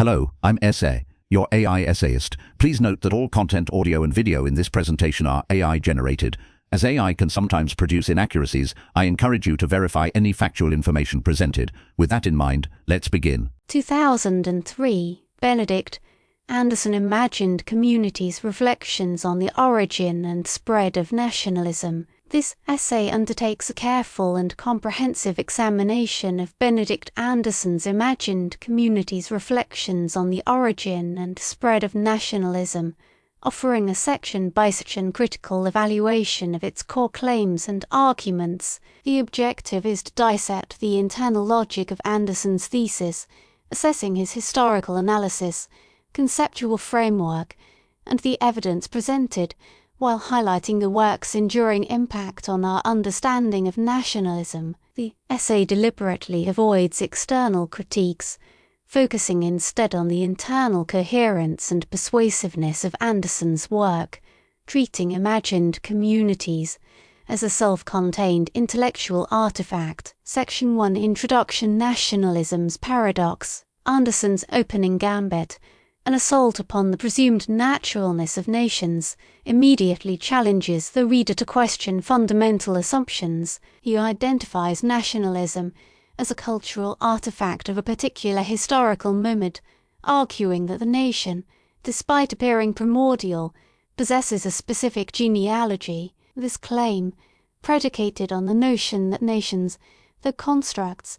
Hello, I'm Essay, your AI essayist. Please note that all content, audio and video in this presentation are AI generated. As AI can sometimes produce inaccuracies, I encourage you to verify any factual information presented. With that in mind, let's begin. 2003, Benedict, Anderson imagined communities' reflections on the origin and spread of nationalism. This essay undertakes a careful and comprehensive examination of Benedict Anderson's imagined communities' reflections on the origin and spread of nationalism, offering a section-by-section critical evaluation of its core claims and arguments. The objective is to dissect the internal logic of Anderson's thesis, assessing his historical analysis, conceptual framework, and the evidence presented, while highlighting the work's enduring impact on our understanding of nationalism. The essay deliberately avoids external critiques, focusing instead on the internal coherence and persuasiveness of Anderson's work, treating imagined communities as a self-contained intellectual artifact. Section 1, Introduction: Nationalism's Paradox. Anderson's opening gambit, an assault upon the presumed naturalness of nations, immediately challenges the reader to question fundamental assumptions. He identifies nationalism as a cultural artifact of a particular historical moment, arguing that the nation, despite appearing primordial, possesses a specific genealogy. This claim, predicated on the notion that nations, though constructs,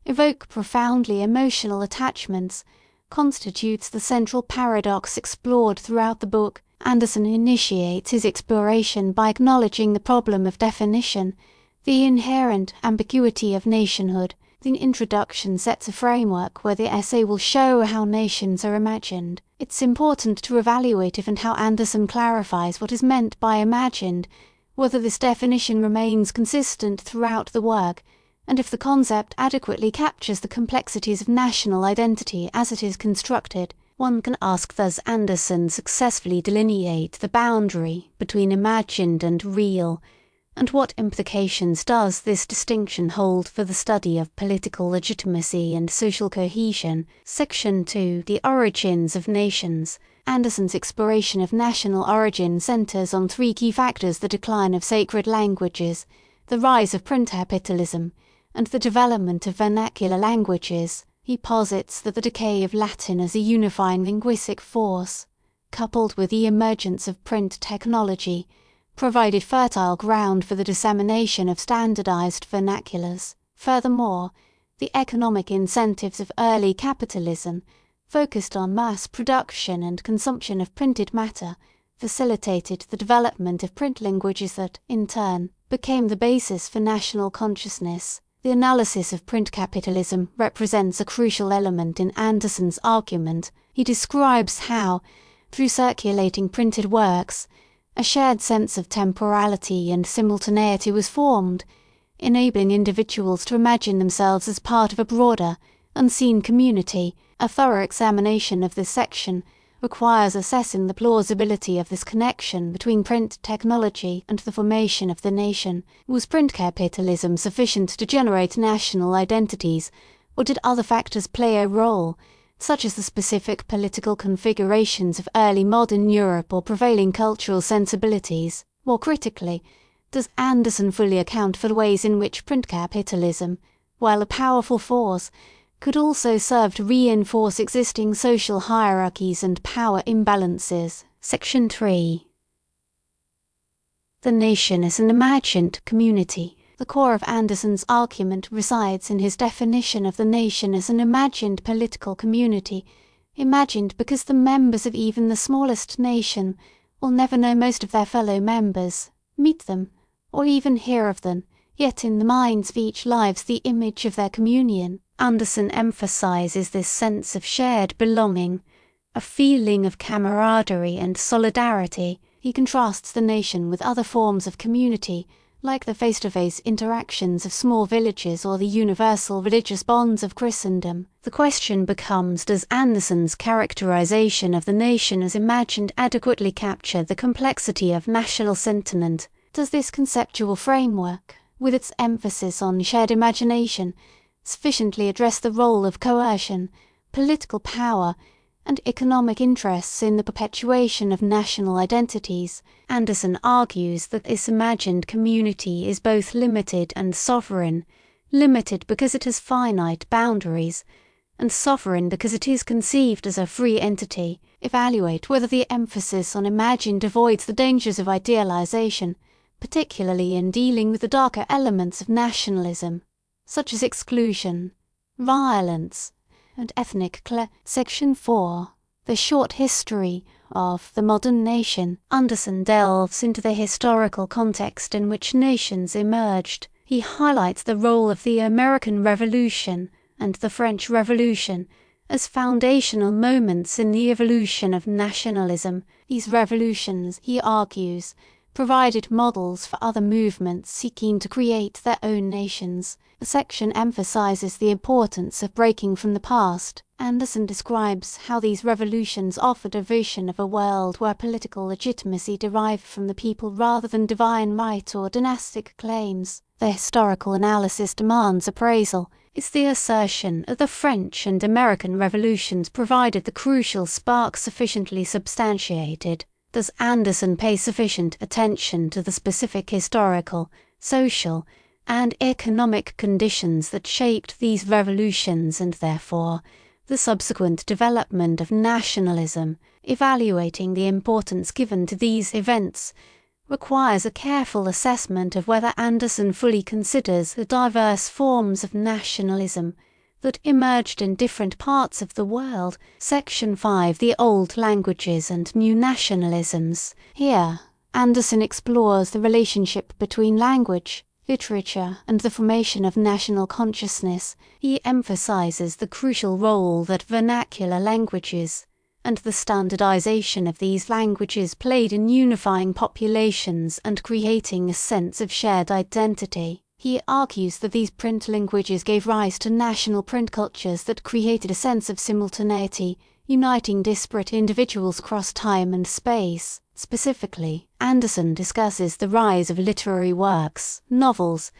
evoke profoundly emotional attachments, constitutes the central paradox explored throughout the book. Anderson initiates his exploration by acknowledging the problem of definition, the inherent ambiguity of nationhood. The introduction sets a framework where the essay will show how nations are imagined. It's important to evaluate if and how Anderson clarifies what is meant by imagined, whether this definition remains consistent throughout the work, and if the concept adequately captures the complexities of national identity as it is constructed. One can ask, does Anderson successfully delineate the boundary between imagined and real, and what implications does this distinction hold for the study of political legitimacy and social cohesion? Section 2, The Origins of Nations. Anderson's exploration of national origin centers on three key factors: the decline of sacred languages, the rise of print capitalism, and the development of vernacular languages. He posits that the decay of Latin as a unifying linguistic force, coupled with the emergence of print technology, provided fertile ground for the dissemination of standardized vernaculars. Furthermore, the economic incentives of early capitalism, focused on mass production and consumption of printed matter, facilitated the development of print languages that, in turn, became the basis for national consciousness. The analysis of print capitalism represents a crucial element in Anderson's argument. He describes how, through circulating printed works, a shared sense of temporality and simultaneity was formed, enabling individuals to imagine themselves as part of a broader, unseen community. A thorough examination of this section requires assessing the plausibility of this connection between print technology and the formation of the nation. Was print capitalism sufficient to generate national identities, or did other factors play a role, such as the specific political configurations of early modern Europe or prevailing cultural sensibilities? More critically, does Anderson fully account for the ways in which print capitalism, while a powerful force, could also serve to reinforce existing social hierarchies and power imbalances? Section 3. The nation is an imagined community. The core of Anderson's argument resides in his definition of the nation as an imagined political community, imagined because the members of even the smallest nation will never know most of their fellow members, meet them, or even hear of them, yet in the minds of each lives the image of their communion. Anderson emphasizes this sense of shared belonging, a feeling of camaraderie and solidarity. He contrasts the nation with other forms of community, like the face-to-face interactions of small villages or the universal religious bonds of Christendom. The question becomes, does Anderson's characterization of the nation as imagined adequately capture the complexity of national sentiment? Does this conceptual framework, with its emphasis on shared imagination, sufficiently address the role of coercion, political power, and economic interests in the perpetuation of national identities. Anderson argues that this imagined community is both limited and sovereign, limited because it has finite boundaries, and sovereign because it is conceived as a free entity. Evaluate whether the emphasis on imagined avoids the dangers of idealization, particularly in dealing with the darker elements of nationalism, such as exclusion, violence, and ethnic Section 4. The short history of the modern nation. Anderson delves into the historical context in which nations emerged. He highlights the role of the American Revolution and the French Revolution as foundational moments in the evolution of nationalism. These revolutions, he argues, provided models for other movements seeking to create their own nations. The section emphasizes the importance of breaking from the past. Anderson describes how these revolutions offered a vision of a world where political legitimacy derived from the people rather than divine right or dynastic claims. The historical analysis demands appraisal. Is the assertion that the French and American revolutions provided the crucial spark sufficiently substantiated? Does Anderson pay sufficient attention to the specific historical, social, and economic conditions that shaped these revolutions and therefore the subsequent development of nationalism? Evaluating the importance given to these events requires a careful assessment of whether Anderson fully considers the diverse forms of nationalism that emerged in different parts of the world. Section 5. The Old Languages and New Nationalisms. Here, Anderson explores the relationship between language, literature, and the formation of national consciousness. He emphasizes the crucial role that vernacular languages and the standardization of these languages played in unifying populations and creating a sense of shared identity. He argues that these print languages gave rise to national print cultures that created a sense of simultaneity, uniting disparate individuals across time and space. Specifically, Anderson discusses the rise of literary works, novels,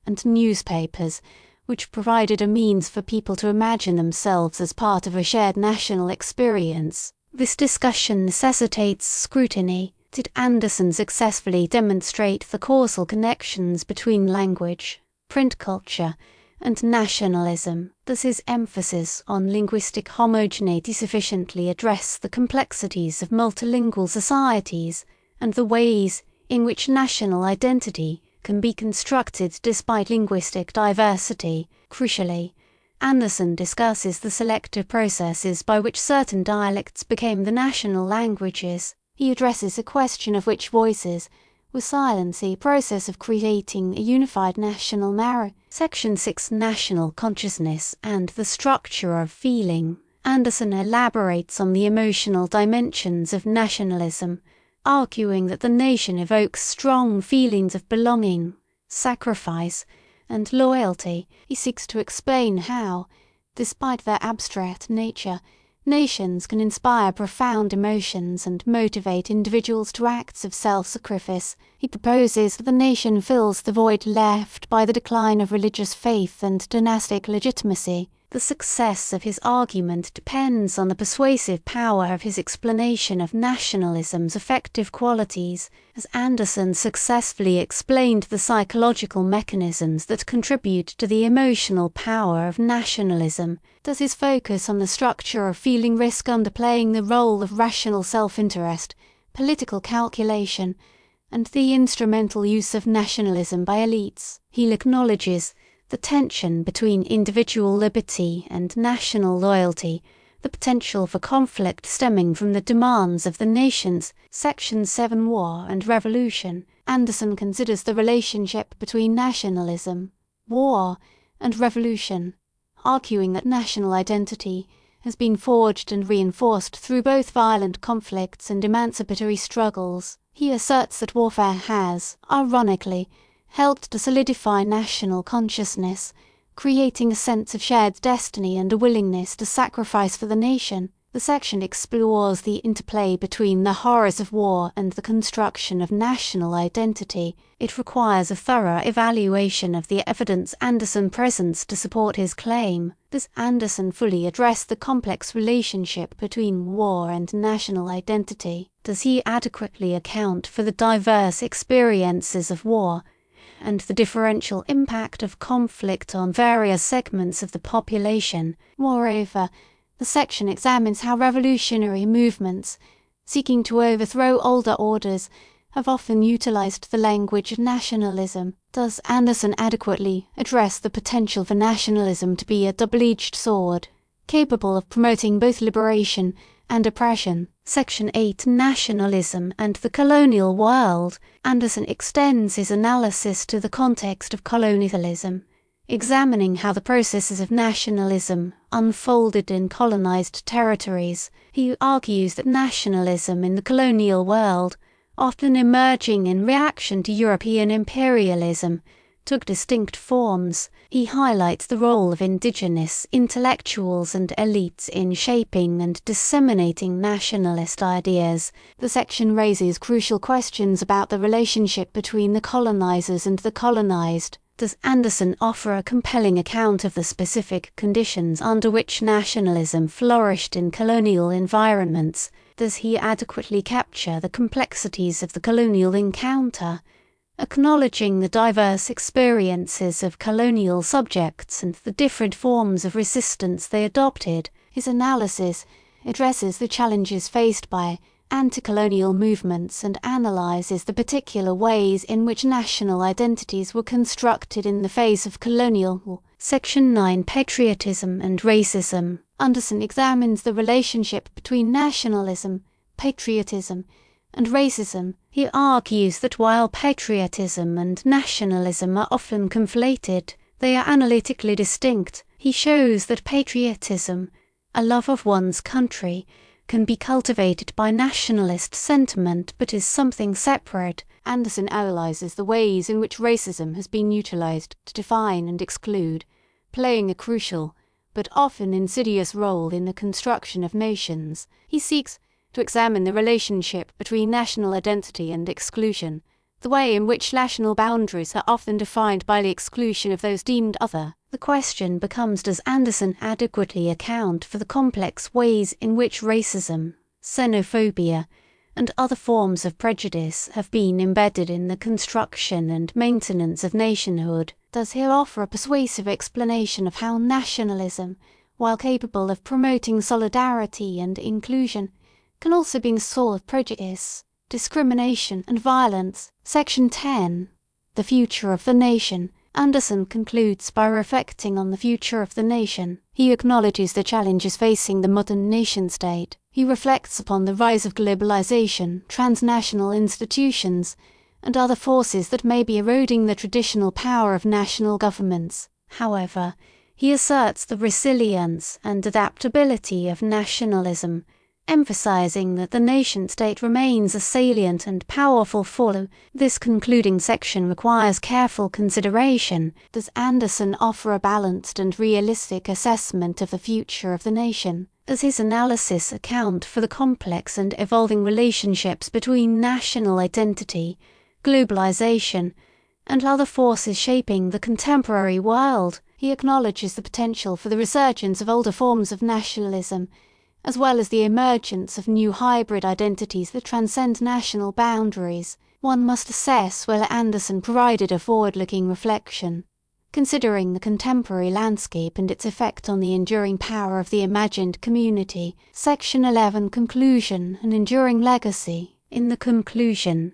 and newspapers, which provided a means for people to imagine themselves as part of a shared national experience. This discussion necessitates scrutiny. Did Anderson successfully demonstrate the causal connections between language, print culture, and nationalism? Does his emphasis on linguistic homogeneity sufficiently address the complexities of multilingual societies and the ways in which national identity can be constructed despite linguistic diversity? Crucially, Anderson discusses the selective processes by which certain dialects became the national languages. He addresses a question of which voices were silenced in the process of creating a unified national narrative. Section 6. National consciousness and the structure of feeling. Anderson elaborates on the emotional dimensions of nationalism, arguing that the nation evokes strong feelings of belonging, sacrifice, and loyalty. He seeks to explain how, despite their abstract nature, nations can inspire profound emotions and motivate individuals to acts of self-sacrifice. He proposes that the nation fills the void left by the decline of religious faith and dynastic legitimacy. The success of his argument depends on the persuasive power of his explanation of nationalism's effective qualities, as Anderson successfully explained the psychological mechanisms that contribute to the emotional power of nationalism. Does his focus on the structure of feeling risk underplaying the role of rational self-interest, political calculation, and the instrumental use of nationalism by elites? He acknowledges the tension between individual liberty and national loyalty, the potential for conflict stemming from the demands of the nations. Section 7. War and Revolution. Anderson considers the relationship between nationalism, war, and revolution, arguing that national identity has been forged and reinforced through both violent conflicts and emancipatory struggles. He asserts that warfare has, ironically, helped to solidify national consciousness, creating a sense of shared destiny and a willingness to sacrifice for the nation. The section explores the interplay between the horrors of war and the construction of national identity. It requires a thorough evaluation of the evidence Anderson presents to support his claim. Does Anderson fully address the complex relationship between war and national identity? Does he adequately account for the diverse experiences of war and the differential impact of conflict on various segments of the population? Moreover, the section examines how revolutionary movements, seeking to overthrow older orders, have often utilized the language nationalism. Does Anderson adequately address the potential for nationalism to be a double-edged sword, capable of promoting both liberation and oppression? Section 8, Nationalism and the Colonial World. Anderson extends his analysis to the context of colonialism, examining how the processes of nationalism unfolded in colonized territories. He argues that nationalism in the colonial world, often emerging in reaction to European imperialism, took distinct forms. He highlights the role of indigenous intellectuals and elites in shaping and disseminating nationalist ideas. The section raises crucial questions about the relationship between the colonizers and the colonized. Does Anderson offer a compelling account of the specific conditions under which nationalism flourished in colonial environments? Does he adequately capture the complexities of the colonial encounter? Acknowledging the diverse experiences of colonial subjects and the different forms of resistance they adopted, his analysis addresses the challenges faced by anti-colonial movements and analyzes the particular ways in which national identities were constructed in the face of colonial. Section 9, Patriotism and Racism. Anderson examines the relationship between nationalism, patriotism, and racism. He argues that while patriotism and nationalism are often conflated, they are analytically distinct. He shows that patriotism, a love of one's country, can be cultivated by nationalist sentiment but is something separate. Anderson analyzes the ways in which racism has been utilized to define and exclude, playing a crucial but often insidious role in the construction of nations. He seeks to examine the relationship between national identity and exclusion, the way in which national boundaries are often defined by the exclusion of those deemed other. The question becomes, does Anderson adequately account for the complex ways in which racism, xenophobia, and other forms of prejudice have been embedded in the construction and maintenance of nationhood? Does he offer a persuasive explanation of how nationalism, while capable of promoting solidarity and inclusion, can also be the source of prejudice, discrimination, and violence? Section 10. The Future of the Nation. Anderson concludes by reflecting on the future of the nation. He acknowledges the challenges facing the modern nation-state. He reflects upon the rise of globalization, transnational institutions, and other forces that may be eroding the traditional power of national governments. However, he asserts the resilience and adaptability of nationalism, emphasizing that the nation-state remains a salient and powerful force. This concluding section requires careful consideration. Does Anderson offer a balanced and realistic assessment of the future of the nation? Does his analysis account for the complex and evolving relationships between national identity, globalization, and other forces shaping the contemporary world? He acknowledges the potential for the resurgence of older forms of nationalism, as well as the emergence of new hybrid identities that transcend national boundaries. One must assess whether Anderson provided a forward-looking reflection, considering the contemporary landscape and its effect on the enduring power of the imagined community. Section 11, Conclusion, An Enduring Legacy. In the conclusion,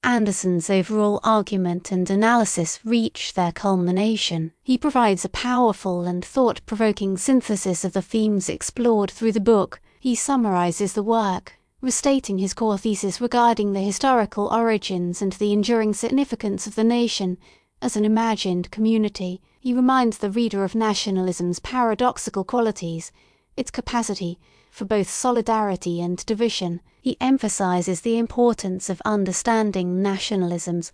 Anderson's overall argument and analysis reach their culmination. He provides a powerful and thought-provoking synthesis of the themes explored through the book. He summarizes the work, restating his core thesis regarding the historical origins and the enduring significance of the nation as an imagined community. He reminds the reader of nationalism's paradoxical qualities, its capacity for both solidarity and division. He emphasizes the importance of understanding nationalism's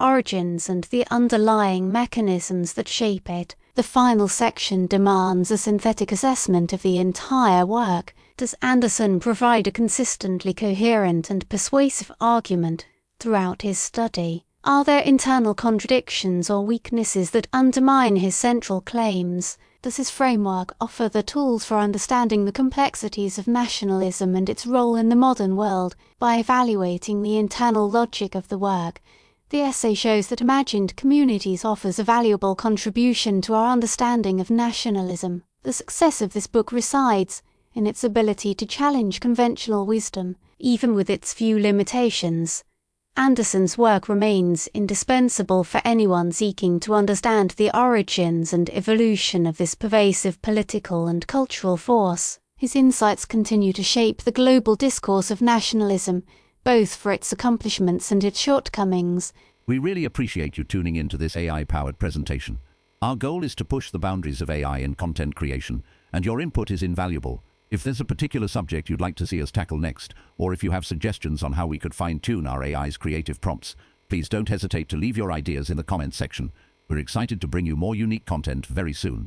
origins and the underlying mechanisms that shape it. The final section demands a synthetic assessment of the entire work, Does Anderson provide a consistently coherent and persuasive argument throughout his study? Are there internal contradictions or weaknesses that undermine his central claims? Does his framework offer the tools for understanding the complexities of nationalism and its role in the modern world? By evaluating the internal logic of the work, the essay shows that Imagined Communities offers a valuable contribution to our understanding of nationalism. The success of this book resides in its ability to challenge conventional wisdom, even with its few limitations. Anderson's work remains indispensable for anyone seeking to understand the origins and evolution of this pervasive political and cultural force. His insights continue to shape the global discourse of nationalism, both for its accomplishments and its shortcomings. We really appreciate you tuning in to this AI-powered presentation. Our goal is to push the boundaries of AI in content creation, and your input is invaluable. If there's a particular subject you'd like to see us tackle next, or if you have suggestions on how we could fine-tune our AI's creative prompts, please don't hesitate to leave your ideas in the comments section. We're excited to bring you more unique content very soon.